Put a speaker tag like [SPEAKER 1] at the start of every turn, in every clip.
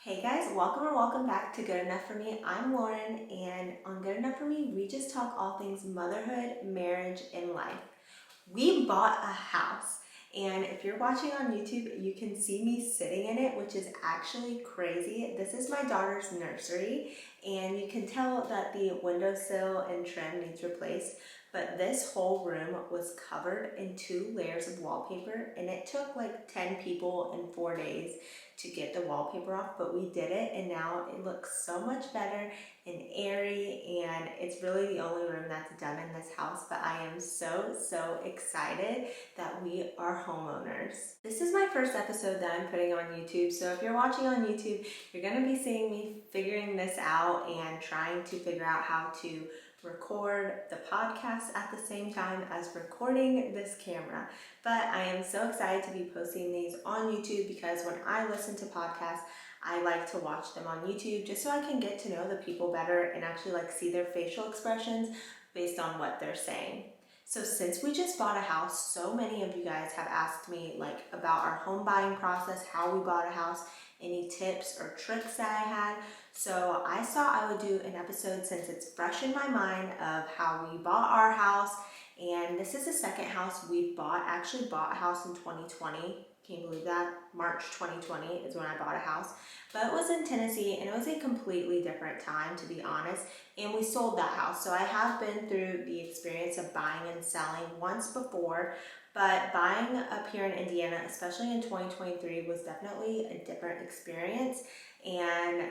[SPEAKER 1] Hey guys, welcome or welcome back to Good Enough For Me. I'm Lauren, and on Good Enough For Me, we just talk all things motherhood, marriage, and life. We bought a house, and if you're watching on YouTube, you can see me sitting in it, which is actually crazy. This is my daughter's nursery, and you can tell that the windowsill and trim needs replaced, but this whole room was covered in 2 layers of wallpaper, and it took like 10 people in 4 days to get the wallpaper off, but we did it, and now it looks so much better and airy, and it's really the only room that's done in this house. But I am so excited that we are homeowners. This is my first episode that I'm putting on YouTube, so if you're watching on YouTube, you're gonna be seeing me figuring this out and trying to figure out how to record the podcast at the same time as recording this camera. But I am so excited to be posting these on YouTube because when I listen to podcasts, I like to watch them on YouTube just so I can get to know the people better and actually see their facial expressions based on what they're saying. So since we just bought a house, so many of you guys have asked me about our home buying process, how we bought a house, any tips or tricks that I had. So I thought I would do an episode since it's fresh in my mind of how we bought our house. And this is the second house we've bought. I actually bought a house in 2020. Can you believe that? March 2020 is when I bought a house. But it was in Tennessee, and it was a completely different time, to be honest. And we sold that house. So I have been through the experience of buying and selling once before. But buying up here in Indiana, especially in 2023, was definitely a different experience and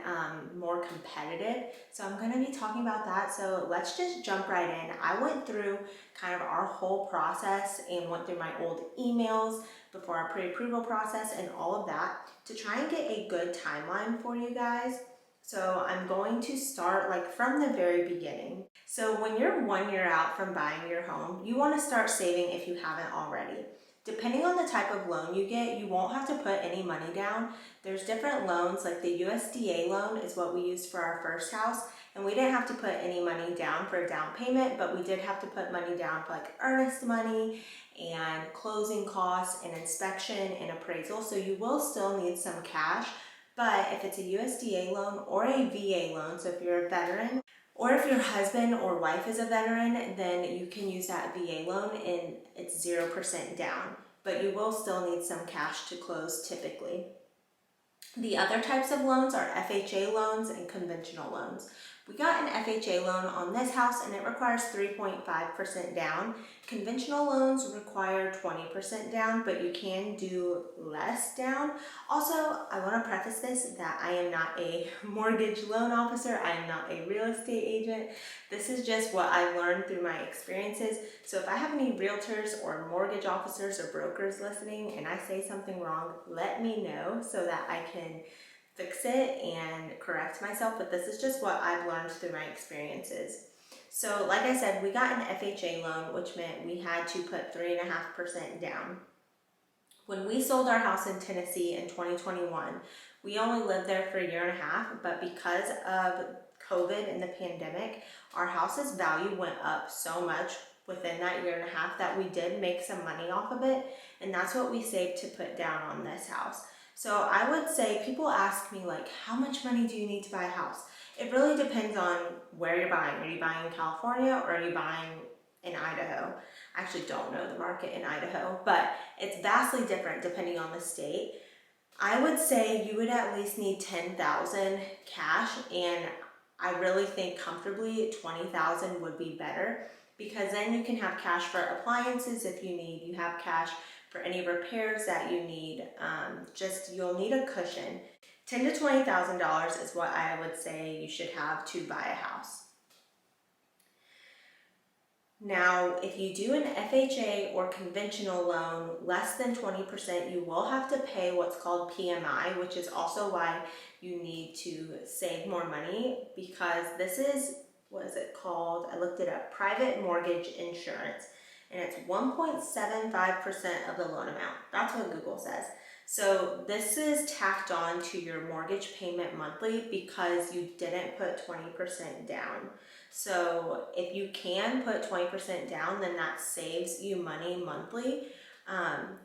[SPEAKER 1] more competitive. So I'm going to be talking about that. So let's just jump right in. I went through kind of our whole process and went through my old emails before our pre-approval process and all of that to try and get a good timeline for you guys. So I'm going to start from the very beginning. So when you're 1 year out from buying your home, you want to start saving if you haven't already. Depending on the type of loan you get, you won't have to put any money down. There's different loans, like the USDA loan is what we used for our first house, and we didn't have to put any money down for a down payment, but we did have to put money down for earnest money and closing costs and inspection and appraisal. So you will still need some cash. But if it's a USDA loan or a VA loan, so if you're a veteran, or if your husband or wife is a veteran, then you can use that VA loan and it's 0% down. But you will still need some cash to close typically. The other types of loans are FHA loans and conventional loans. We got an FHA loan on this house and it requires 3.5% down. Conventional loans require 20% down, but you can do less down. Also, I want to preface this that I am not a mortgage loan officer. I am not a real estate agent. This is just what I've learned through my experiences. So if I have any realtors or mortgage officers or brokers listening and I say something wrong, let me know so that I can fix it and correct myself. But this is just what I've learned through my experiences. So like I said, we got an FHA loan, which meant we had to put 3.5% down. When we sold our house in Tennessee in 2021, we only lived there for a year and a half, but because of COVID and the pandemic, our house's value went up so much within that year and a half that we did make some money off of it, and that's what we saved to put down on this house. So I would say, people ask me how much money do you need to buy a house? It really depends on where you're buying. Are you buying in California or are you buying in Idaho? I actually don't know the market in Idaho, but it's vastly different depending on the state. I would say you would at least need $10,000 cash, and I really think comfortably $20,000 would be better, because then you can have cash for appliances if you need. You have cash for any repairs that you need. You'll need a cushion. $10,000 to $20,000 is what I would say you should have to buy a house. Now, if you do an FHA or conventional loan less than 20%, you will have to pay what's called PMI, which is also why you need to save more money, because this is, what is it called? I looked it up, private mortgage insurance, and it's 1.75% of the loan amount. That's what Google says. So this is tacked on to your mortgage payment monthly because you didn't put 20% down. So if you can put 20% down, then that saves you money monthly.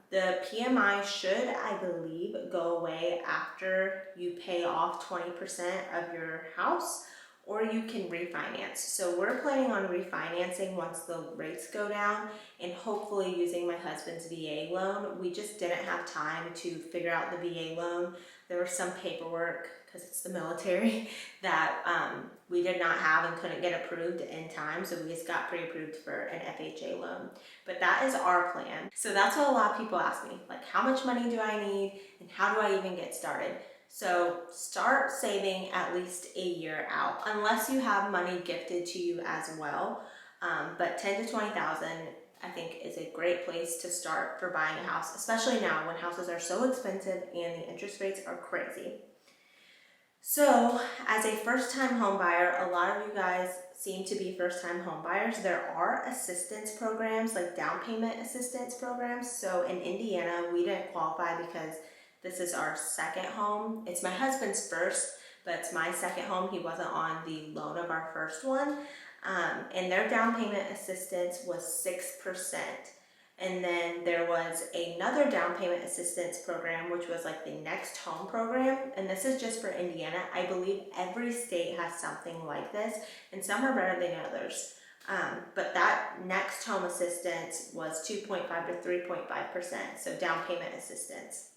[SPEAKER 1] The PMI should, I believe, go away after you pay off 20% of your house, or you can refinance. So we're planning on refinancing once the rates go down and hopefully using my husband's VA loan. We just didn't have time to figure out the VA loan. There was some paperwork, because it's the military, that we did not have and couldn't get approved in time, so we just got pre-approved for an FHA loan. But that is our plan. So that's what a lot of people ask me, like, how much money do I need and how do I even get started? So start saving at least a year out, unless you have money gifted to you as well. But 10 to 20,000, I think, is a great place to start for buying a house, especially now when houses are so expensive and the interest rates are crazy. So as a first-time home buyer, a lot of you guys seem to be first-time home buyers. There are assistance programs, like down payment assistance programs. So in Indiana, we didn't qualify because this is our second home. It's my husband's first, but it's my second home. He wasn't on the loan of our first one. And their down payment assistance was 6%. And then there was another down payment assistance program, which was like the Next Home program. And this is just for Indiana. I believe every state has something like this, and some are better than others. But that Next Home assistance was 2.5 to 3.5%, so down payment assistance.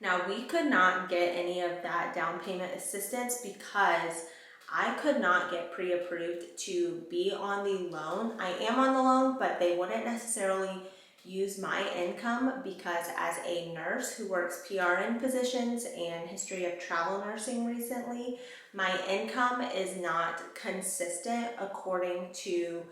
[SPEAKER 1] Now, we could not get any of that down payment assistance because I could not get pre-approved to be on the loan. I am on the loan, but they wouldn't necessarily use my income because as a nurse who works PRN positions and history of travel nursing recently, my income is not consistent according to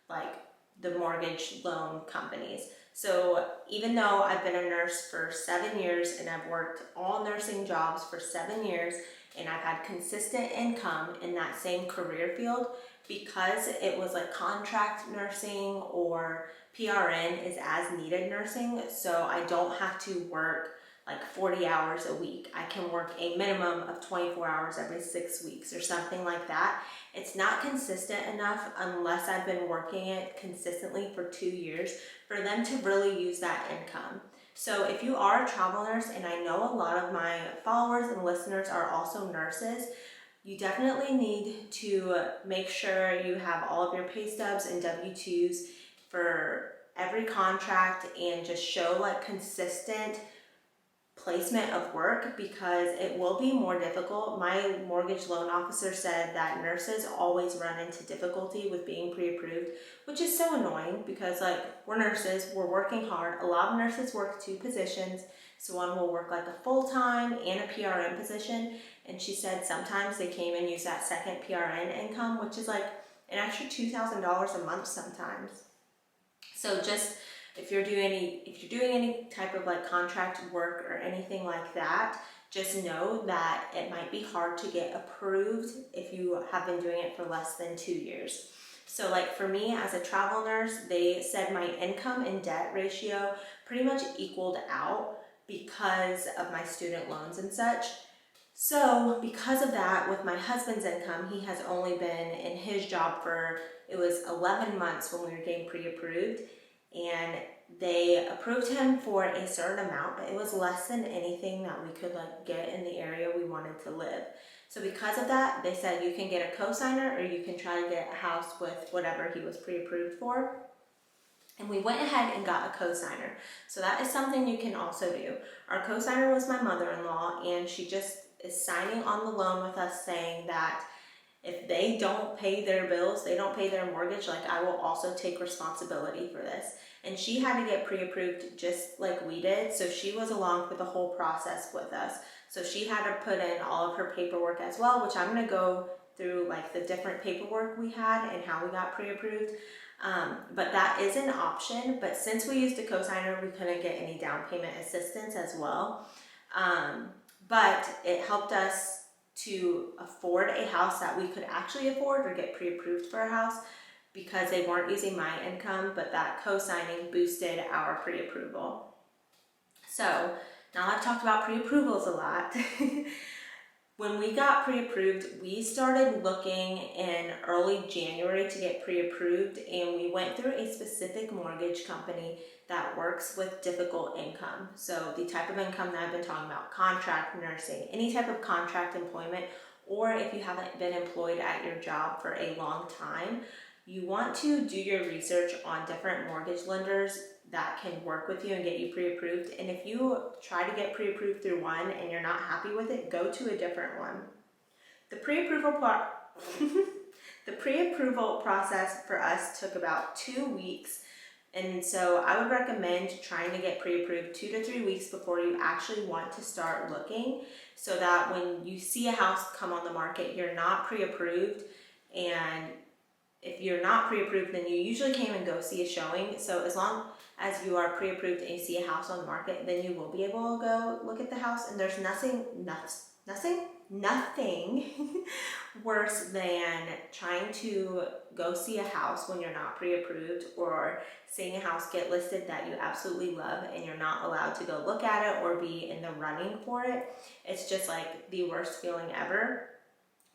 [SPEAKER 1] like the mortgage loan companies. So even though I've been a nurse for 7 years and I've worked all nursing jobs for 7 years and I've had consistent income in that same career field, because it was like contract nursing or PRN is as needed nursing, so I don't have to work like 40 hours a week. I can work a minimum of 24 hours every 6 weeks or something like that. It's not consistent enough unless I've been working it consistently for 2 years for them to really use that income. So if you are a travel nurse, and I know a lot of my followers and listeners are also nurses, you definitely need to make sure you have all of your pay stubs and W-2s for every contract and just show like consistent placement of work, because it will be more difficult. My mortgage loan officer said that nurses always run into difficulty with being pre-approved, which is so annoying because like we're nurses, we're working hard. A lot of nurses work 2 positions. So one will work like a full-time and a PRN position. And she said sometimes they can't even use that second PRN income, which is like an extra $2,000 a month sometimes. So just if you're doing any type of like contract work or anything like that, just know that it might be hard to get approved if you have been doing it for less than 2 years. So like for me as a travel nurse, they said my income and debt ratio pretty much equaled out because of my student loans and such. So because of that, with my husband's income, he has only been in his job for, it was 11 months when we were getting pre-approved. And they approved him for a certain amount, but it was less than anything that we could like get in the area we wanted to live. So because of that, they said you can get a cosigner or you can try to get a house with whatever he was pre-approved for. And we went ahead and got a cosigner. So that is something you can also do. Our cosigner was my mother-in-law, and she just is signing on the loan with us saying that if they don't pay their bills, they don't pay their mortgage, like I will also take responsibility for this. And she had to get pre-approved just like we did, so she was along for the whole process with us. So she had to put in all of her paperwork as well, which I'm gonna go through like the different paperwork we had and how we got pre-approved. But that is an option, but since we used a cosigner, we couldn't get any down payment assistance as well. But it helped us to afford a house that we could actually afford or get pre-approved for a house because they weren't using my income, but that co-signing boosted our pre-approval. So now I've talked about pre-approvals a lot. When we got pre-approved, we started looking in early January to get pre-approved, and we went through a specific mortgage company that works with difficult income. So the type of income that I've been talking about, contract nursing, any type of contract employment, or if you haven't been employed at your job for a long time, you want to do your research on different mortgage lenders that can work with you and get you pre-approved. And if you try to get pre-approved through one and you're not happy with it, go to a different one. The the pre-approval process for us took about 2 weeks. And so I would recommend trying to get pre-approved 2 to 3 weeks before you actually want to start looking, so that when you see a house come on the market, you're not pre-approved. And if you're not pre-approved, then you usually can't even go see a showing. So as long as you are pre-approved and you see a house on the market, then you will be able to go look at the house. And there's nothing worse than trying to go see a house when you're not pre-approved, or seeing a house get listed that you absolutely love and you're not allowed to go look at it or be in the running for it. It's just like the worst feeling ever.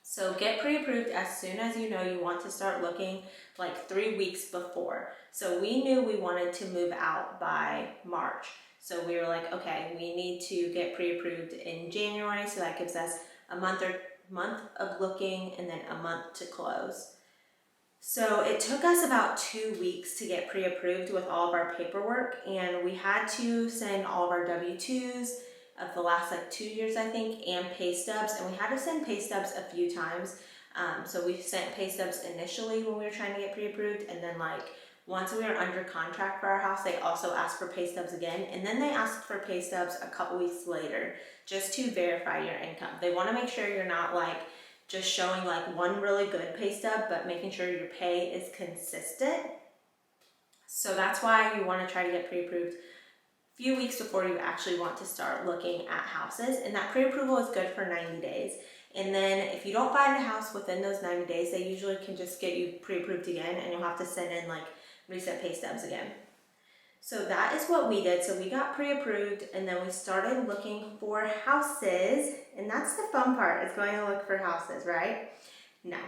[SPEAKER 1] So get pre-approved as soon as you know you want to start looking, like 3 weeks before. So we knew we wanted to move out by March. So we were like, okay, we need to get pre-approved in January, so that gives us a month of looking and then a month to close. So it took us about 2 weeks to get pre-approved with all of our paperwork, and we had to send all of our W-2s of the last 2 years, I think, and pay stubs. And we had to send pay stubs a few times. So we sent pay stubs initially when we were trying to get pre-approved, and then once we were under contract for our house, they also asked for pay stubs again. And then they asked for pay stubs a couple weeks later just to verify your income. They want to make sure you're not just showing one really good pay stub, but making sure your pay is consistent. So that's why you want to try to get pre-approved few weeks before you actually want to start looking at houses. And that pre-approval is good for 90 days. And then if you don't find a house within those 90 days, they usually can just get you pre-approved again, and you'll have to send in recent pay stubs again. So that is what we did. So we got pre-approved, and then we started looking for houses. And that's the fun part, is going to look for houses, right? Now,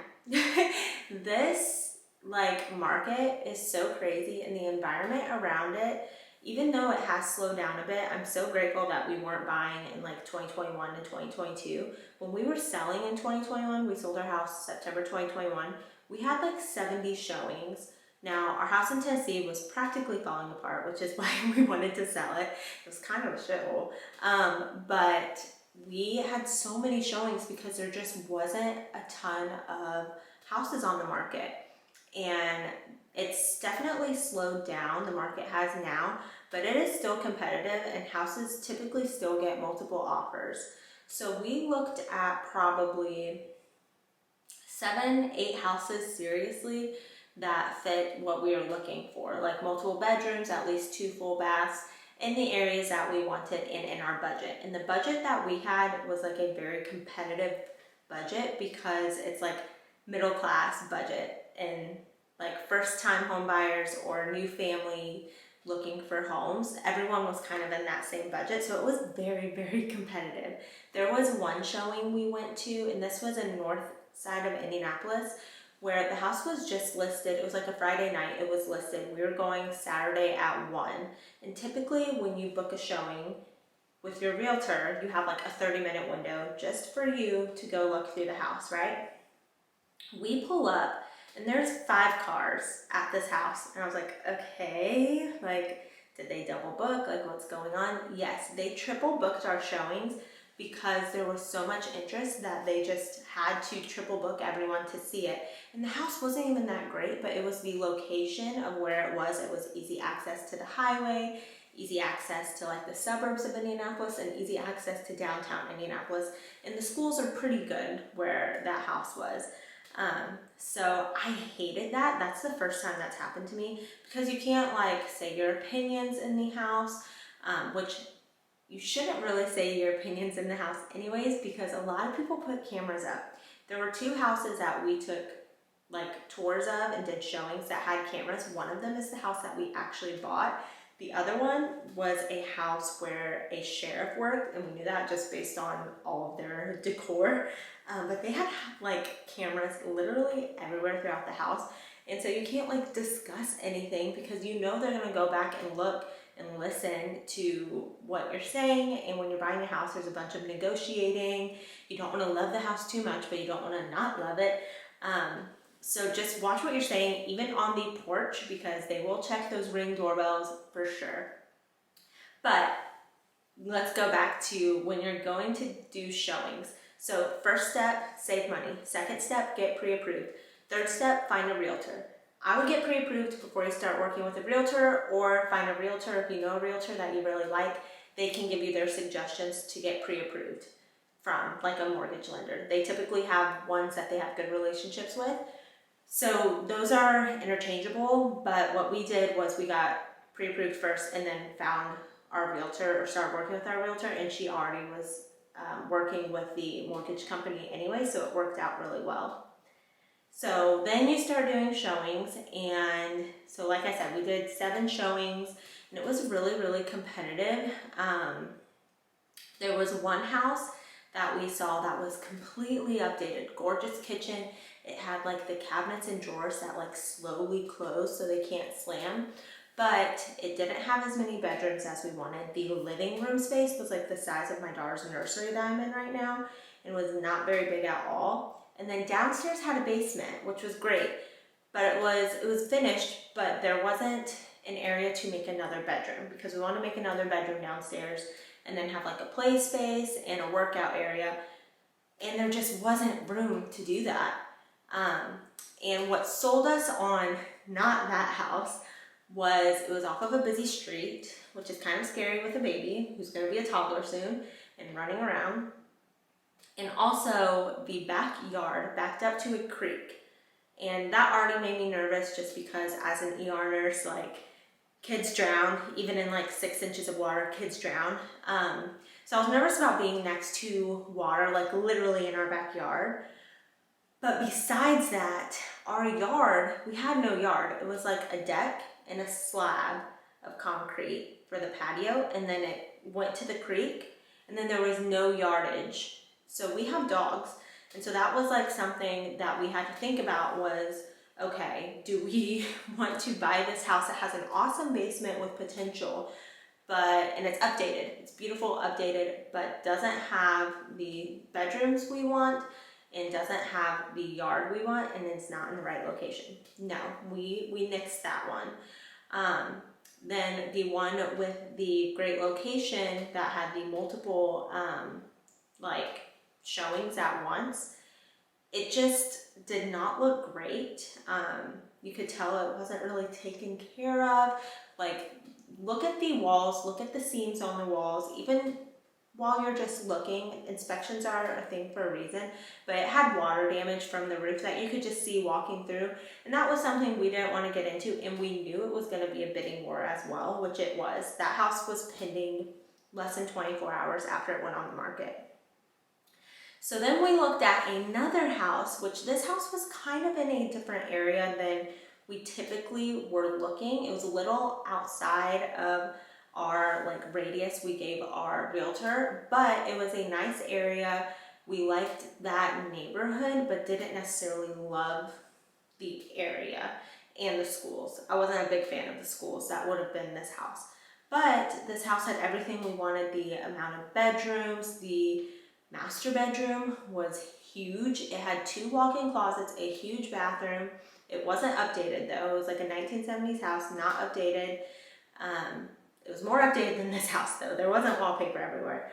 [SPEAKER 1] this market is so crazy, and the environment around it, even though it has slowed down a bit, I'm so grateful that we weren't buying in 2021 and 2022. When we were selling in 2021, we sold our house September 2021. We had 70 showings. Now, our house in Tennessee was practically falling apart, which is why we wanted to sell it. It was kind of a shithole. But we had so many showings because there just wasn't a ton of houses on the market. And it's definitely slowed down, the market has now, but it is still competitive, and houses typically still get multiple offers. So we looked at probably 7-8 houses seriously that fit what we were looking for, multiple bedrooms, at least 2 full baths, in the areas that we wanted and in our budget. And the budget that we had was a very competitive budget, because it's middle class budget, and first time home buyers or new family looking for homes, everyone was kind of in that same budget. So it was very, very competitive. There was one showing we went to, and this was in north side of Indianapolis, where the house was just listed. It was a Friday night, it was listed. We were going Saturday at 1. And typically when you book a showing with your realtor, you have a 30-minute window just for you to go look through the house, right? We pull up, and there's 5 cars at this house. And I was like, okay, did they double book? What's going on? Yes, they triple booked our showings because there was so much interest that they just had to triple book everyone to see it. And the house wasn't even that great, but it was the location of where it was. It was easy access to the highway, easy access to the suburbs of Indianapolis, and easy access to downtown Indianapolis. And the schools are pretty good where that house was. So I hated that. That's the first time that's happened to me, because you can't say your opinions in the house, which you shouldn't really say your opinions in the house anyways, because a lot of people put cameras up. There were 2 houses that we took tours of and did showings that had cameras. One of them is the house that we actually bought. The other one was a house where a sheriff worked, and we knew that just based on all of their decor. But they had like cameras literally everywhere throughout the house. And so you can't like discuss anything because you know they're gonna go back and look and listen to what you're saying. And when you're buying a house, there's a bunch of negotiating. You don't wanna love the house too much, but you don't wanna not love it. So just watch what you're saying, even on the porch, because they will check those Ring doorbells for sure. But let's go back to when you're going to do showings. So first step, save money. Second step, get pre-approved. Third step, find a realtor. I would get pre-approved before you start working with a realtor, or find a realtor if you know a realtor that you really like. They can give you their suggestions to get pre-approved from, like a mortgage lender. They typically have ones that they have good relationships with. So those are interchangeable, but what we did was we got pre-approved first and then found our realtor, or started working with our realtor, and she already was working with the mortgage company anyway, so it worked out really well. So then you start doing showings, and so like I said, we did 7 showings, and it was really, really competitive. There was one house that we saw that was completely updated, gorgeous kitchen. It had like the cabinets and drawers that like slowly close so they can't slam, but it didn't have as many bedrooms as we wanted. The living room space was like the size of my daughter's nursery that I'm in right now, and was not very big at all. And then downstairs had a basement, which was great, but it was finished, but there wasn't an area to make another bedroom, because we want to make another bedroom downstairs and then have like a play space and a workout area, and there just wasn't room to do that. And what sold us on not that house was it was off of a busy street, which is kind of scary with a baby who's going to be a toddler soon and running around. And also the backyard backed up to a creek. And that already made me nervous, just because as an ER nurse, like, kids drown, even in like 6 inches of water, kids drown. So I was nervous about being next to water, like literally in our backyard. But besides that, our yard, we had no yard. It was like a deck and a slab of concrete for the patio, and then it went to the creek, and then there was no yardage. So we have dogs, and so that was like something that we had to think about was, okay, do we want to buy this house that has an awesome basement with potential, and it's updated, it's beautiful, updated, but doesn't have the bedrooms we want, and doesn't have the yard we want, and it's not in the right location? No, we nixed that one. Then the one with the great location that had the multiple like showings at once, it just did not look great. You could tell it wasn't really taken care of. Like, look at the walls, look at the seams on the walls. Even while you're just looking, inspections are a thing for a reason, but it had water damage from the roof that you could just see walking through, and that was something we didn't want to get into, and we knew it was going to be a bidding war as well, which it was. That house was pending less than 24 hours after it went on the market. So then we looked at another house, which this house was kind of in a different area than we typically were looking. It was a little outside of our like radius we gave our realtor, but it was a nice area. We liked that neighborhood, but didn't necessarily love the area and the schools. I wasn't a big fan of the schools. That would have been this house. But this house had everything we wanted. The amount of bedrooms, the master bedroom was huge. It had 2 walk-in closets, a huge bathroom. It wasn't updated though. It was like a 1970s house, not updated. It was more updated than this house though. There wasn't wallpaper everywhere.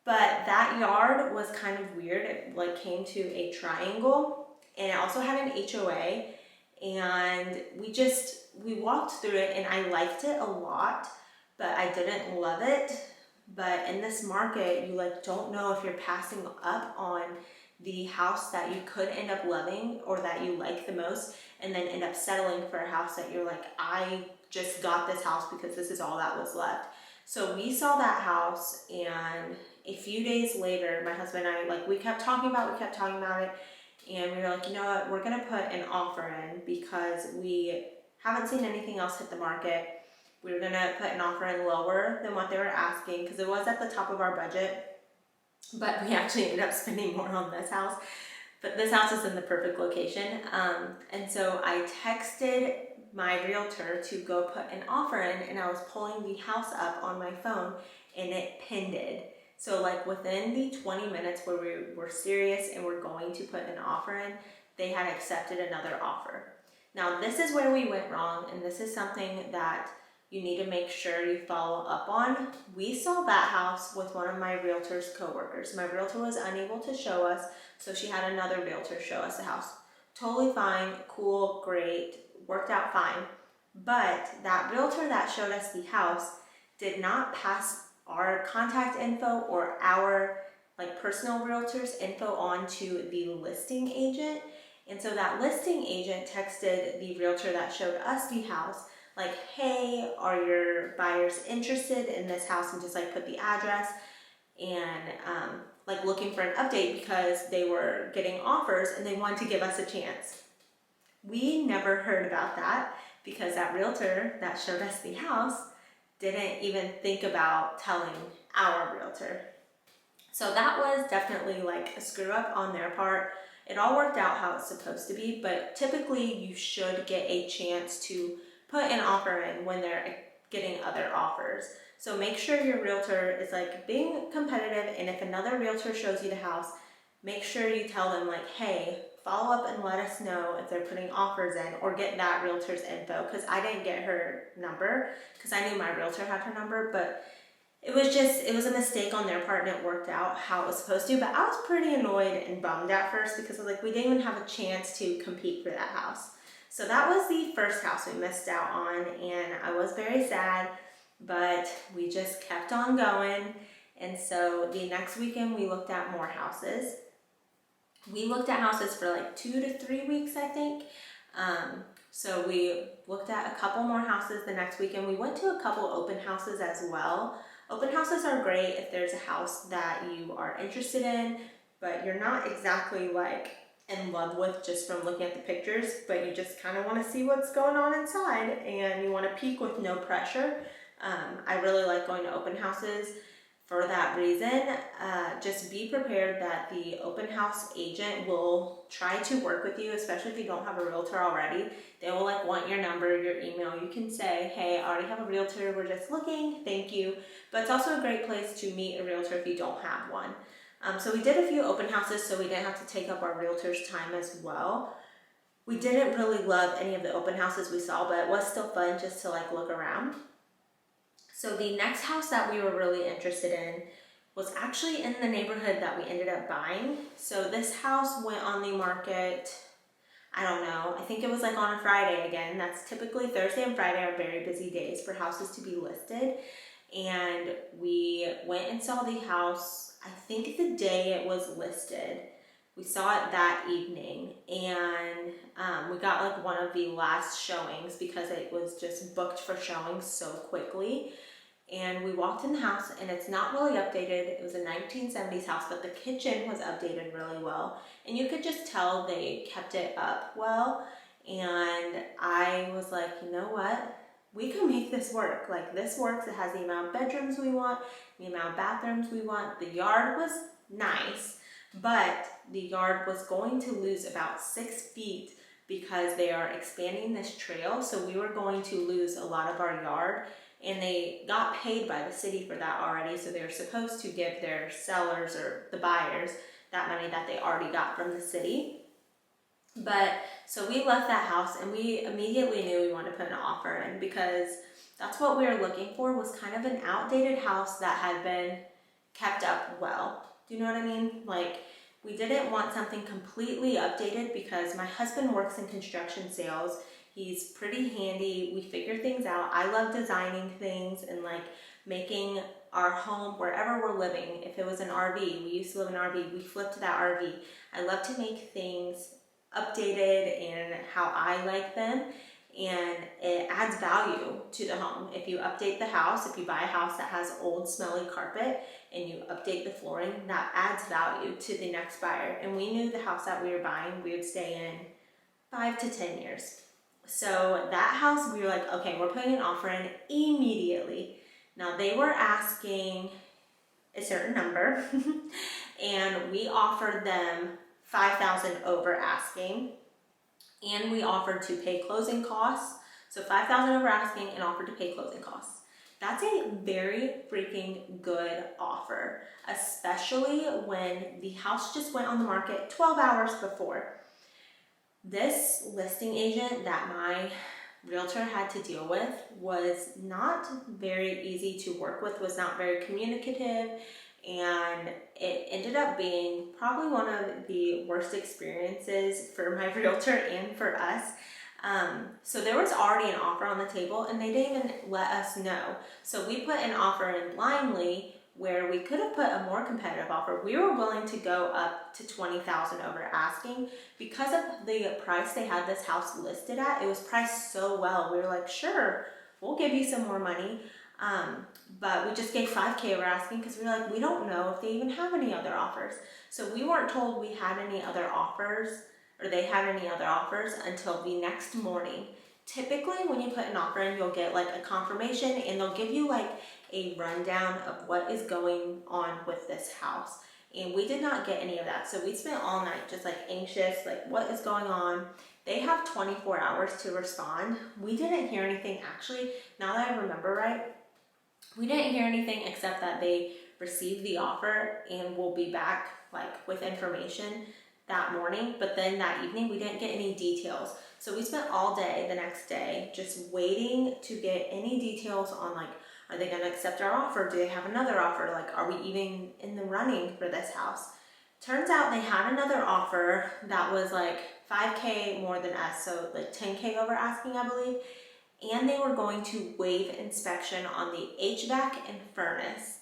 [SPEAKER 1] But that yard was kind of weird. It like came to a triangle, and it also had an HOA, and we walked through it, and I liked it a lot, but I didn't love it. But in this market, you like don't know if you're passing up on the house that you could end up loving or that you like the most, and then end up settling for a house that you're like, I just got this house because this is all that was left. So we saw that house, and a few days later, my husband and I, like, we kept talking about it, and we were like, you know what, we're gonna put an offer in because we haven't seen anything else hit the market, We were gonna put an offer in lower than what they were asking because it was at the top of our budget, but we actually ended up spending more on this house. But this house is in the perfect location. And so I texted my realtor to go put an offer in, and I was pulling the house up on my phone and it pended. So like within the 20 minutes where we were serious and we're going to put an offer in, they had accepted another offer. Now this is where we went wrong, and this is something that you need to make sure you follow up on. We saw that house with one of my realtor's coworkers. My realtor was unable to show us, so she had another realtor show us the house. Totally fine, cool, great, worked out fine. But that realtor that showed us the house did not pass our contact info or our personal realtor's info on to the listing agent. And so that listing agent texted the realtor that showed us the house like, hey, are your buyers interested in this house, and just put the address and looking for an update because they were getting offers and they wanted to give us a chance. We never heard about that because that realtor that showed us the house didn't even think about telling our realtor. So that was definitely a screw up on their part. It all worked out how it's supposed to be, but typically you should get a chance to put an offer in when they're getting other offers. So make sure your realtor is being competitive, and if another realtor shows you the house, make sure you tell them hey, follow up and let us know if they're putting offers in, or get that realtor's info, because I didn't get her number because I knew my realtor had her number, but it was a mistake on their part and it worked out how it was supposed to. But I was pretty annoyed and bummed at first because I was we didn't even have a chance to compete for that house. So that was the first house we missed out on, and I was very sad, but we just kept on going. And so the next weekend we looked at more houses. We looked at houses for 2 to 3 weeks, I think. So we looked at a couple more houses the next weekend. We went to a couple open houses as well. Open houses are great if there's a house that you are interested in, but you're not exactly in love with just from looking at the pictures, but you just kind of want to see what's going on inside and you want to peek with no pressure. I really like going to open houses for that reason. Just be prepared that the open house agent will try to work with you, especially if you don't have a realtor already. They will want your number, your email. You can say, hey, I already have a realtor, we're just looking, thank you. But it's also a great place to meet a realtor if you don't have one. So we did a few open houses, so we didn't have to take up our realtor's time as well. We didn't really love any of the open houses we saw, but it was still fun just to look around. So the next house that we were really interested in was actually in the neighborhood that we ended up buying. So this house went on the market, I don't know, I think it was on a Friday again. That's typically Thursday and Friday are very busy days for houses to be listed. And we went and saw the house, I think the day it was listed. We saw it that evening, and we got one of the last showings because it was just booked for showings so quickly. And we walked in the house, and it's not really updated. It was a 1970s house, but the kitchen was updated really well. And you could just tell they kept it up well. And I was like, you know what? We can make this work. This works. It has the amount of bedrooms we want, the amount of bathrooms we want. The yard was nice, but the yard was going to lose about 6 feet because they are expanding this trail. So we were going to lose a lot of our yard, and they got paid by the city for that already. So they were supposed to give their sellers or the buyers that money that they already got from the city. But so we left that house and we immediately knew we wanted to put an offer in because that's what we were looking for, was kind of an outdated house that had been kept up well. Do you know what I mean? We didn't want something completely updated because my husband works in construction sales. He's pretty handy. We figure things out. I love designing things and making our home wherever we're living. If it was an RV, we used to live in an RV, we flipped that RV. I love to make things updated and how I like them, and it adds value to the home. If you update the house, if you buy a house that has old smelly carpet and you update the flooring, that adds value to the next buyer. And we knew the house that we were buying, we would stay in 5 to 10 years. So that house, we were like, okay, we're putting an offer in immediately. Now they were asking a certain number and we offered them 5,000 over asking, and we offered to pay closing costs. So 5,000 over asking and offered to pay closing costs. That's a very freaking good offer, especially when the house just went on the market 12 hours before. This listing agent that my realtor had to deal with was not very easy to work with, was not very communicative, and it ended up being probably one of the worst experiences for my realtor and for us. So there was already an offer on the table and they didn't even let us know. So we put an offer in blindly where we could have put a more competitive offer. We were willing to go up to 20,000 over asking because of the price they had this house listed at. It was priced so well. We were like, sure, we'll give you some more money. But we just gave 5K over asking because we were like, we don't know if they even have any other offers. So we weren't told we had any other offers or they had any other offers until the next morning. Typically when you put an offer in, you'll get like a confirmation and they'll give you like a rundown of what is going on with this house. And we did not get any of that. So we spent all night just like anxious, like what is going on? They have 24 hours to respond. We didn't hear anything actually, now that I remember right, we didn't hear anything except that they received the offer and will be back like with information that morning. But then that evening we didn't get any details. So we spent all day the next day just waiting to get any details on like, are they going to accept our offer? Do they have another offer? Like, are we even in the running for this house? Turns out they had another offer that was like 5K more than us. So like 10K over asking, I believe. And they were going to waive inspection on the HVAC and furnace.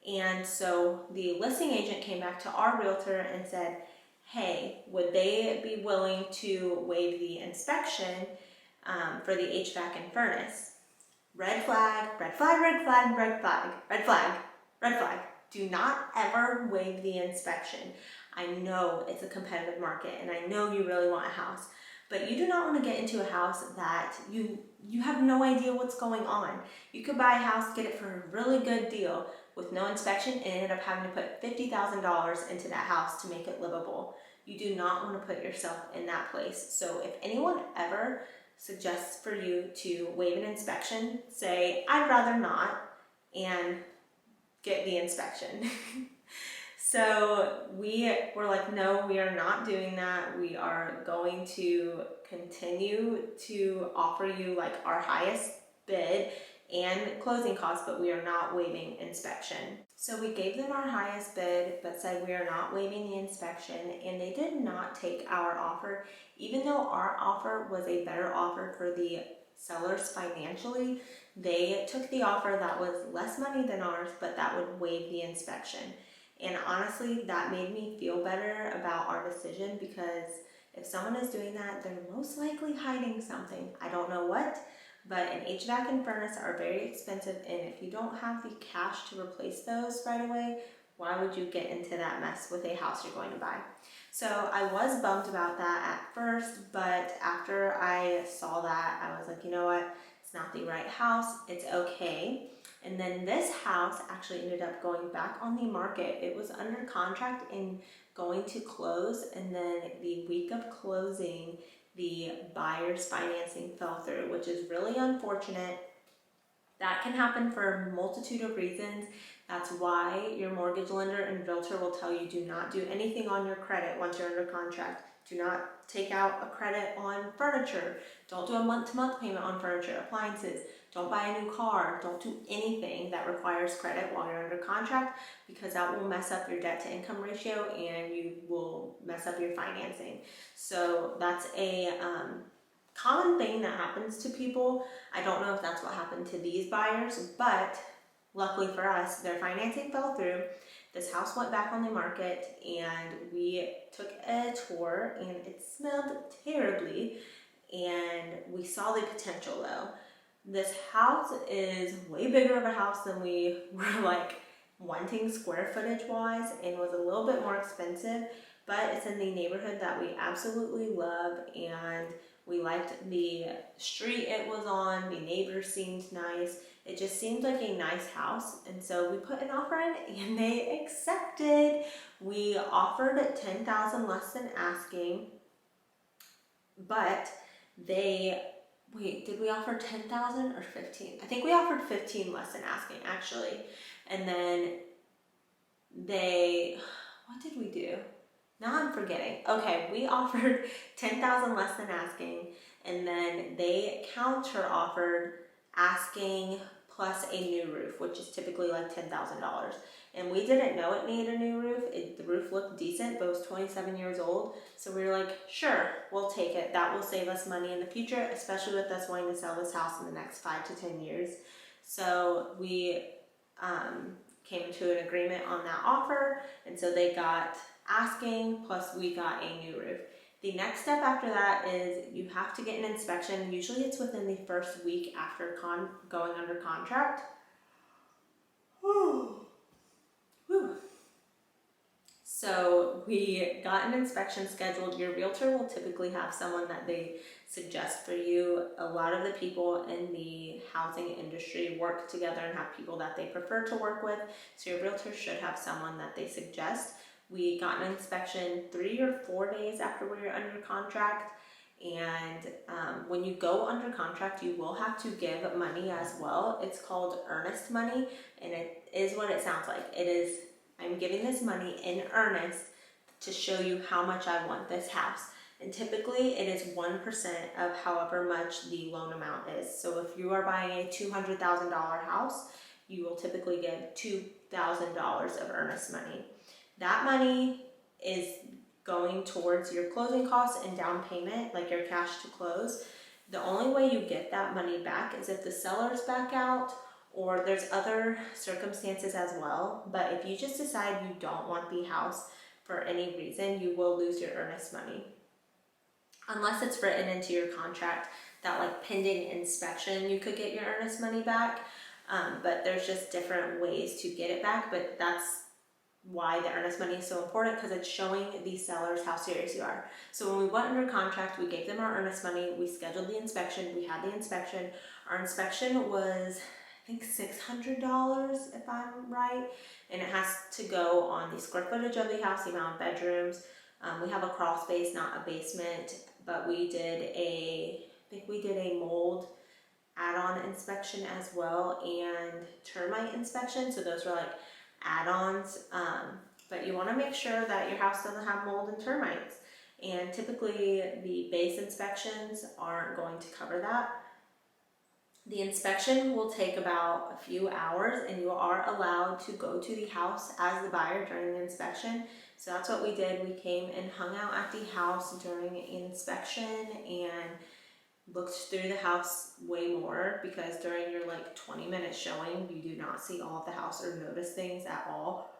[SPEAKER 1] And so the listing agent came back to our realtor and said, hey, would they be willing to waive the inspection for the HVAC and furnace? Red flag, red flag, red flag, red flag, red flag, red flag. Do not ever waive the inspection. I know it's a competitive market and I know you really want a house, but you do not want to get into a house that you have no idea what's going on. You could buy a house, get it for a really good deal with no inspection and end up having to put $50,000 into that house to make it livable. You do not want to put yourself in that place. So if anyone ever suggests for you to waive an inspection, say, I'd rather not, and get the inspection. So we were like, no, we are not doing that. We are going to continue to offer you like our highest bid and closing costs, but we are not waiving inspection. So we gave them our highest bid, but said we are not waiving the inspection, and they did not take our offer, even though our offer was a better offer for the sellers financially. They took the offer that was less money than ours, but that would waive the inspection. And honestly, that made me feel better about our decision, because if someone is doing that, they're most likely hiding something. I don't know what, but an HVAC and furnace are very expensive, and if you don't have the cash to replace those right away, why would you get into that mess with a house you're going to buy? So I was bummed about that at first, but after I saw that, I was like, you know what? It's not the right house. It's okay. And then this house actually ended up going back on the market. It was under contract and going to close, and then the week of closing, the buyer's financing fell through, which is really unfortunate. That can happen for a multitude of reasons. That's why your mortgage lender and realtor will tell you, do not do anything on your credit once you're under contract. Do not take out a credit on furniture. Don't do a month-to-month payment on furniture, appliances. Don't buy a new car. Don't do anything that requires credit while you're under contract, because that will mess up your debt to income ratio and you will mess up your financing. So that's a common thing that happens to people. I don't know if that's what happened to these buyers, but luckily for us, their financing fell through. This house went back on the market and we took a tour, and it smelled terribly, and we saw the potential though. This house is way bigger of a house than we were like wanting square footage wise, and was a little bit more expensive, but it's in the neighborhood that we absolutely love, and we liked the street it was on. The neighbors seemed nice. It just seemed like a nice house, and so we put an offer in and they accepted. We offered $10,000 less than asking, but they, wait, did we offer 10,000 or 15? I think we offered 15 less than asking actually. And then they, what did we do? Now I'm forgetting. Okay, we offered 10,000 less than asking, and then they counter offered asking plus a new roof, which is typically like $10,000. And we didn't know it needed a new roof. The roof looked decent, but it was 27 years old. So we were like, sure, we'll take it. That will save us money in the future, especially with us wanting to sell this house in the next 5 to 10 years. So we came to an agreement on that offer, and so they got asking plus we got a new roof. The next step after that is you have to get an inspection. Usually it's within the first week after going under contract. Whew. So we got an inspection scheduled. Your realtor will typically have someone that they suggest for you. A lot of the people in the housing industry work together and have people that they prefer to work with. So your realtor should have someone that they suggest. We got an inspection 3 or 4 days after we were under contract. And when you go under contract, you will have to give money as well. It's called earnest money, and it is what it sounds like. It is, I'm giving this money in earnest to show you how much I want this house. And typically it is 1% of however much the loan amount is. So if you are buying a $200,000 house, you will typically give $2,000 of earnest money. That money is going towards your closing costs and down payment, like your cash to close. The only way you get that money back is if the sellers back out, or there's other circumstances as well. But if you just decide you don't want the house for any reason, you will lose your earnest money. Unless it's written into your contract that like pending inspection, you could get your earnest money back. But there's just different ways to get it back, but that's why the earnest money is so important, because it's showing the sellers how serious you are. So when we went under contract, we gave them our earnest money, we scheduled the inspection, we had the inspection. Our inspection was, I think, $600 if I'm right, and it has to go on the square footage of the house, the amount of bedrooms. We have a crawl space, not a basement, but we did I think we did a mold add-on inspection as well, and termite inspection. So those were like add-ons, but you want to make sure that your house doesn't have mold and termites, and typically the base inspections aren't going to cover that. The inspection will take about a few hours, and you are allowed to go to the house as the buyer during the inspection. So that's what we did. We came and hung out at the house during an inspection and looked through the house way more, because during your like 20-minute showing, you do not see all of the house or notice things at all.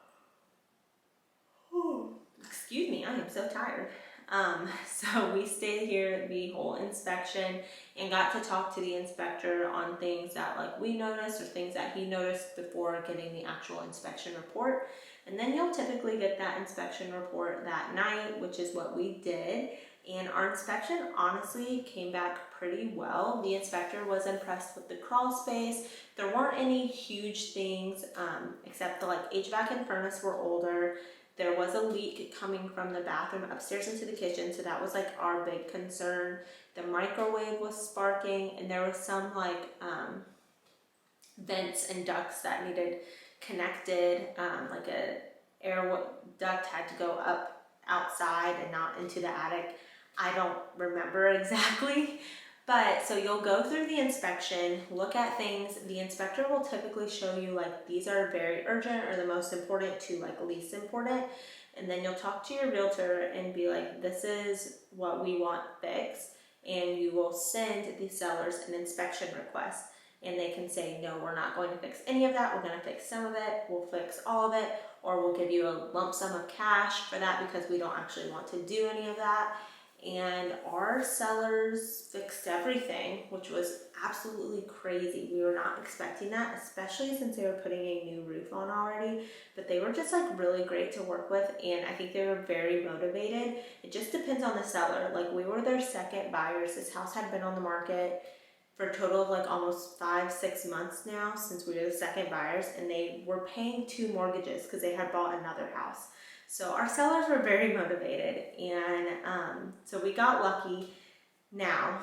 [SPEAKER 1] Excuse me, I am so tired. So we stayed here the whole inspection and got to talk to the inspector on things that like we noticed or things that he noticed before getting the actual inspection report. And then you'll typically get that inspection report that night, which is what we did. And our inspection honestly came back pretty well. The inspector was impressed with the crawl space. There weren't any huge things, except the like HVAC and furnace were older. There was a leak coming from the bathroom upstairs into the kitchen, so that was like our big concern. The microwave was sparking, and there was some like vents and ducts that needed connected. Like a air duct had to go up outside and not into the attic. I don't remember exactly, but so you'll go through the inspection, look at things. The inspector will typically show you like these are very urgent or the most important to like least important, and then you'll talk to your realtor and be like, this is what we want fixed, and you will send the sellers an inspection request, and they can say, no, we're not going to fix any of that, we're going to fix some of it, we'll fix all of it, or we'll give you a lump sum of cash for that because we don't actually want to do any of that. and our sellers fixed everything, which was absolutely crazy. We were not expecting that, especially since they were putting a new roof on already, but they were just like really great to work with, and I think they were very motivated. It just depends on the seller. Like, we were their second buyers. This house had been on the market for a total of like almost 5-6 months now since we were the second buyers, and they were paying 2 mortgages because they had bought another house. So our sellers were very motivated, and so we got lucky. Now,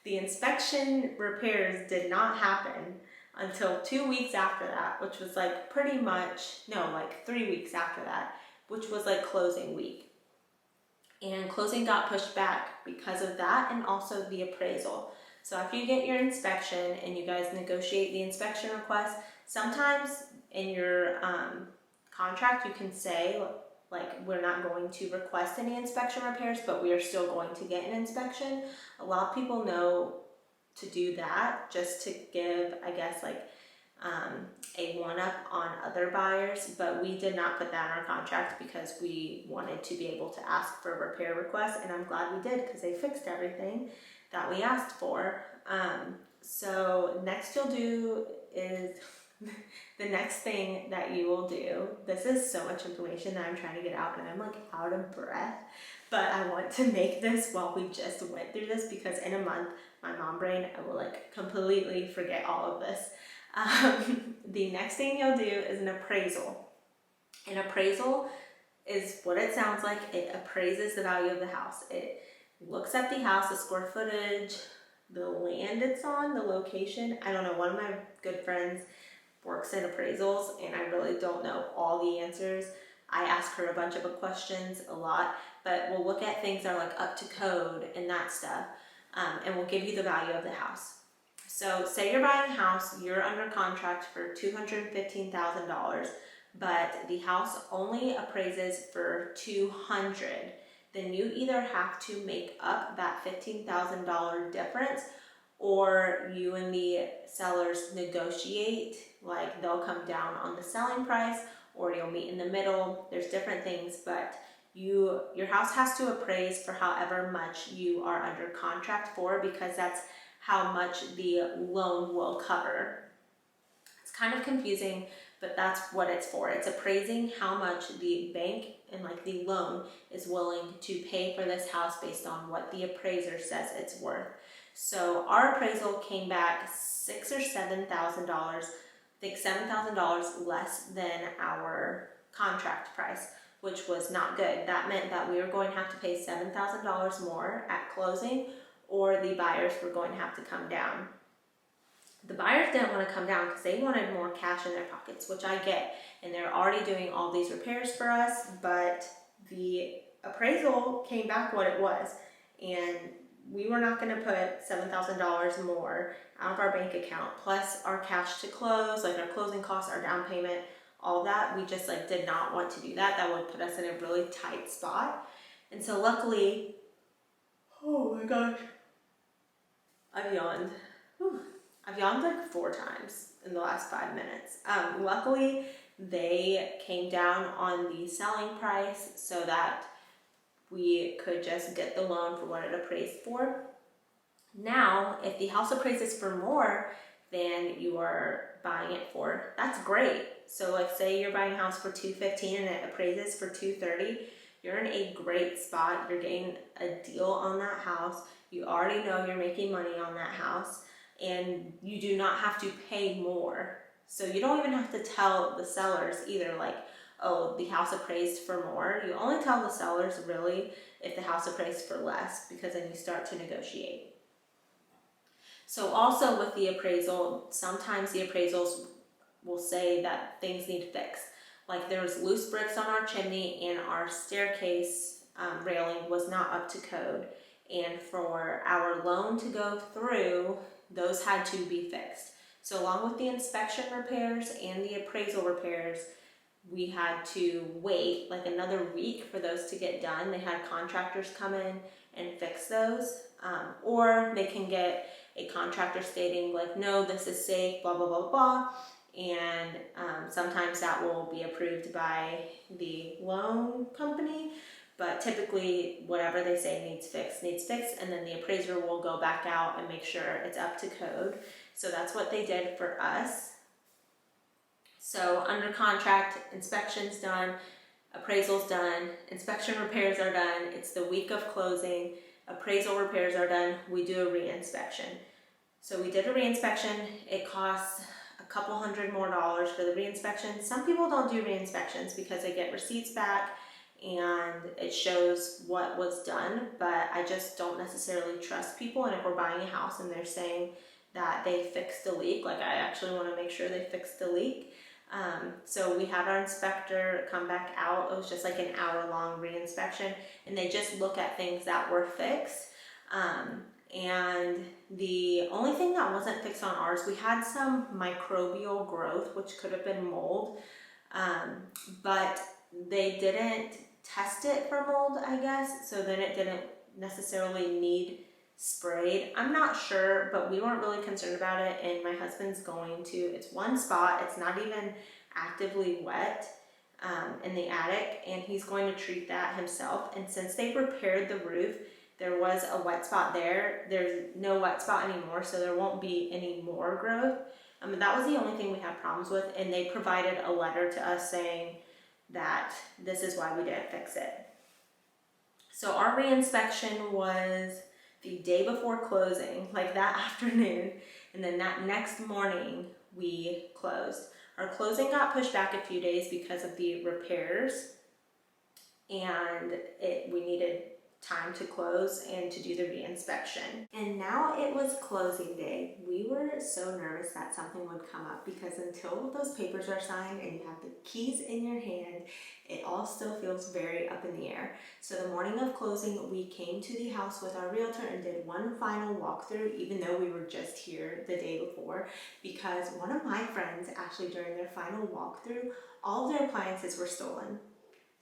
[SPEAKER 1] the inspection repairs did not happen until 2 weeks after that, which was like pretty much, no, like 3 weeks after that, which was like closing week. And closing got pushed back because of that, and also the appraisal. So after you get your inspection and you guys negotiate the inspection request, sometimes in your contract you can say, like, we're not going to request any inspection repairs, but we are still going to get an inspection. A lot of people know to do that just to give, I guess, like a one-up on other buyers, but we did not put that in our contract because we wanted to be able to ask for repair requests, and I'm glad we did because they fixed everything that we asked for. So next you'll do is the next thing that you will do, this is so much information that I'm trying to get out and I'm like out of breath, but I want to make this while we just went through this, because in a month, my mom brain, I will like completely forget all of this. The next thing you'll do is an appraisal. An appraisal is what it sounds like. It appraises the value of the house. It looks at the house, the square footage, the land it's on, the location. I don't know, one of my good friends works in appraisals and I really don't know all the answers. I ask her a bunch of questions a lot, but we'll look at things that are like up to code and that stuff, and we'll give you the value of the house. So say you're buying a house, you're under contract for $215,000, but the house only appraises for $200,000. Then you either have to make up that $15,000 difference, or you and the sellers negotiate, like they'll come down on the selling price, or you'll meet in the middle. There's different things, but your house has to appraise for however much you are under contract for, because that's how much the loan will cover. It's kind of confusing, but that's what it's for. It's appraising how much the bank and like the loan is willing to pay for this house based on what the appraiser says it's worth. So our appraisal came back $6,000 or $7,000, I think $7,000 less than our contract price, which was not good. That meant that we were going to have to pay $7,000 more at closing, or the buyers were going to have to come down. The buyers didn't want to come down because they wanted more cash in their pockets, which I get, and they're already doing all these repairs for us, but the appraisal came back what it was, and we were not going to put $7,000 more out of our bank account, plus our cash to close, like our closing costs, our down payment, all that. We just like did not want to do that. That would put us in a really tight spot. And so luckily, oh my gosh, I've yawned. Whew. I've yawned like 4 times in the last 5 minutes. Luckily, they came down on the selling price so that we could just get the loan for what it appraised for. Now, if the house appraises for more than you are buying it for, that's great. So like say you're buying a house for $215,000 and it appraises for $230,000, you're in a great spot. You're getting a deal on that house. You already know you're making money on that house, and you do not have to pay more. So you don't even have to tell the sellers either, like, oh, the house appraised for more. You only tell the sellers really if the house appraised for less, because then you start to negotiate. So also with the appraisal, sometimes the appraisals will say that things need fixed. Like there was loose bricks on our chimney and our staircase railing was not up to code. And for our loan to go through, those had to be fixed. So along with the inspection repairs and the appraisal repairs, we had to wait like another week for those to get done. They had contractors come in and fix those, or they can get a contractor stating like, no, this is safe, blah, blah, blah, blah. And sometimes that will be approved by the loan company, but typically whatever they say needs fixed, and then the appraiser will go back out and make sure it's up to code. So that's what they did for us. So under contract, inspection's done, appraisal's done, inspection repairs are done, it's the week of closing, appraisal repairs are done, we do a re-inspection. So we did a re-inspection, it costs a couple $100 more for the re-inspection. Some people don't do re-inspections because they get receipts back and it shows what was done, but I just don't necessarily trust people. And if we're buying a house and they're saying that they fixed a leak, like I actually want to make sure they fixed the leak. So we had our inspector come back out. It was just like an hour-long re-inspection, and they just look at things that were fixed. And the only thing that wasn't fixed on ours, we had some microbial growth, which could have been mold, but they didn't test it for mold, I guess, so then it didn't necessarily need sprayed. I'm not sure, but we weren't really concerned about it, and my husband's going to, it's one spot, it's not even actively wet in the attic, and he's going to treat that himself. And since they repaired the roof, there was a wet spot there. There's no wet spot anymore, so there won't be any more growth. That was the only thing we had problems with, and they provided a letter to us saying that this is why we didn't fix it. So our re-inspection was the day before closing, like that afternoon, and then that next morning we closed. Our closing got pushed back a few days because of the repairs, and we needed time to close and to do the re-inspection. And now it was closing day. We were so nervous that something would come up, because until those papers are signed and you have the keys in your hand, it all still feels very up in the air. So the morning of closing, we came to the house with our realtor and did one final walkthrough, even though we were just here the day before, because one of my friends, actually during their final walkthrough, all of their appliances were stolen.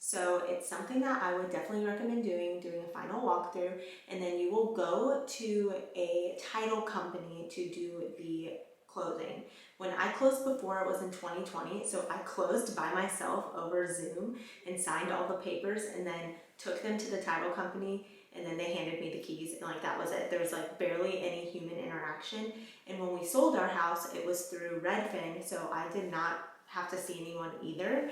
[SPEAKER 1] So it's something that I would definitely recommend doing a final walkthrough, and then you will go to a title company to do the closing. When I closed before, it was in 2020, so I closed by myself over Zoom and signed all the papers and then took them to the title company, and then they handed me the keys, and like that was it. There was like barely any human interaction. And when we sold our house, it was through Redfin, so I did not have to see anyone either.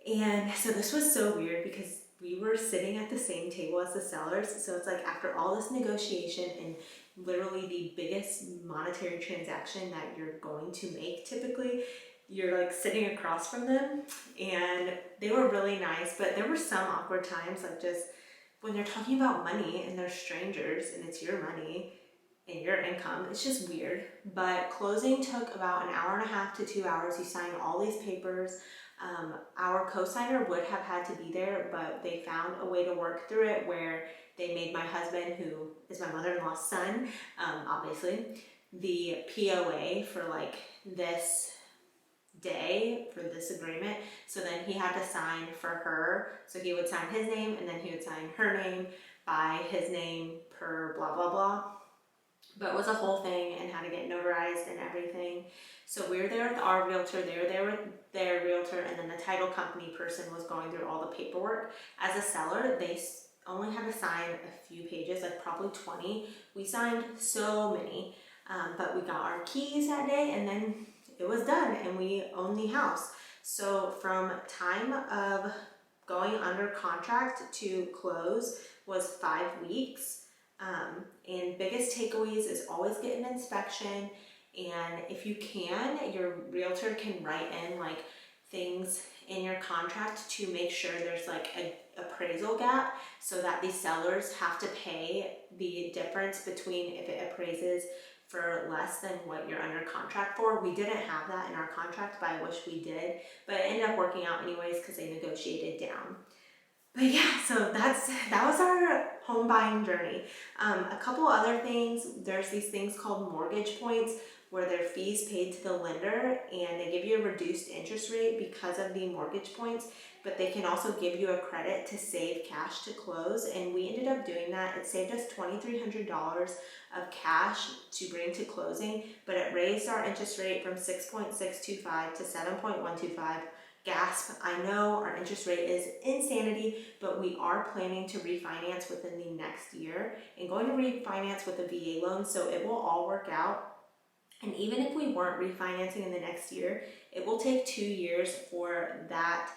[SPEAKER 1] And so this was so weird because we were sitting at the same table as the sellers. So it's like after all this negotiation and literally the biggest monetary transaction that you're going to make typically, you're like sitting across from them, and they were really nice, but there were some awkward times, like just when they're talking about money and they're strangers and it's your money and your income, it's just weird. But closing took about an hour and a half to 2 hours. You sign all these papers. Our co-signer would have had to be there, but they found a way to work through it where they made my husband, who is my mother-in-law's son, obviously, the POA for like this day for this agreement. So then he had to sign for her. So he would sign his name, and then he would sign her name by his name per blah, blah, blah. But it was a whole thing and had to get notarized and everything. So we were there with our realtor, they were there with their realtor, and then the title company person was going through all the paperwork. As a seller, they only had to sign a few pages, like probably 20. We signed so many, but we got our keys that day, and then it was done, and we owned the house. So from time of going under contract to close was 5 weeks. And biggest takeaways is always get an inspection, and if you can, your realtor can write in like things in your contract to make sure there's like a appraisal gap, so that the sellers have to pay the difference between if it appraises for less than what you're under contract for. We didn't have that in our contract, but I wish we did, but it ended up working out anyways because they negotiated down. But yeah, so that was our home buying journey. A couple other things, there's these things called mortgage points, where they're fees paid to the lender, and they give you a reduced interest rate because of the mortgage points, but they can also give you a credit to save cash to close, and we ended up doing that. It saved us $2,300 of cash to bring to closing, but it raised our interest rate from 6.625 to 7.125. gasp. I know our interest rate is insanity, but we are planning to refinance within the next year and going to refinance with a VA loan, so it will all work out. And even if we weren't refinancing in the next year, it will take 2 years for that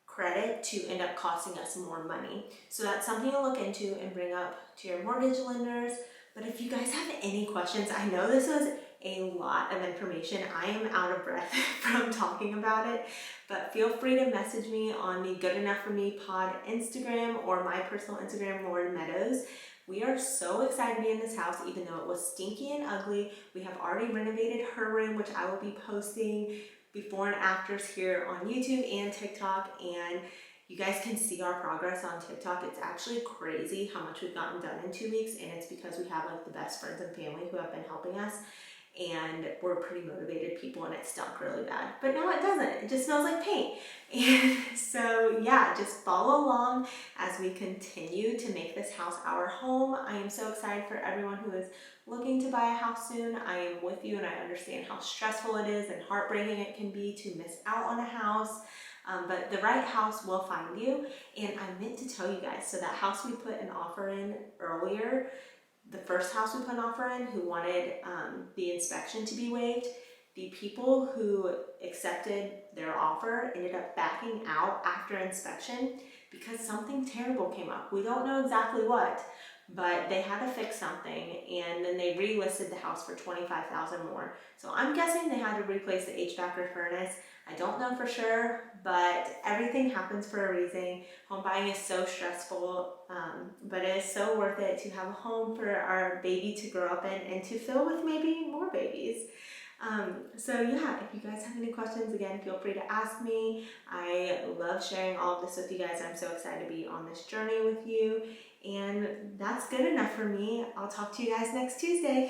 [SPEAKER 1] credit to end up costing us more money. So that's something to look into and bring up to your mortgage lenders. But if you guys have any questions, I know this was a lot of information. I am out of breath from talking about it, but feel free to message me on the Good Enough For Me Pod Instagram or my personal Instagram, Lauren Meadows. We are so excited to be in this house, even though it was stinky and ugly. We have already renovated her room, which I will be posting before and afters here on YouTube and TikTok, and you guys can see our progress on TikTok. It's actually crazy how much we've gotten done in 2 weeks, and it's because we have like the best friends and family who have been helping us, and we're pretty motivated people, and it stunk really bad. But now it doesn't. It just smells like paint. And so yeah, just follow along as we continue to make this house our home. I am so excited for everyone who is looking to buy a house soon. I am with you, and I understand how stressful it is and heartbreaking it can be to miss out on a house. But the right house will find you. And I meant to tell you guys, so that house we put an offer in earlier, the first house we put an offer in, who wanted the inspection to be waived, the people who accepted their offer ended up backing out after inspection because something terrible came up. We don't know exactly what, but they had to fix something, and then they relisted the house for $25,000 more. So I'm guessing they had to replace the HVAC or furnace. I don't know for sure, but everything happens for a reason. Home buying is so stressful, but it is so worth it to have a home for our baby to grow up in and to fill with maybe more babies. So yeah, if you guys have any questions, again, feel free to ask me. I love sharing all of this with you guys. I'm so excited to be on this journey with you. And that's good enough for me. I'll talk to you guys next Tuesday.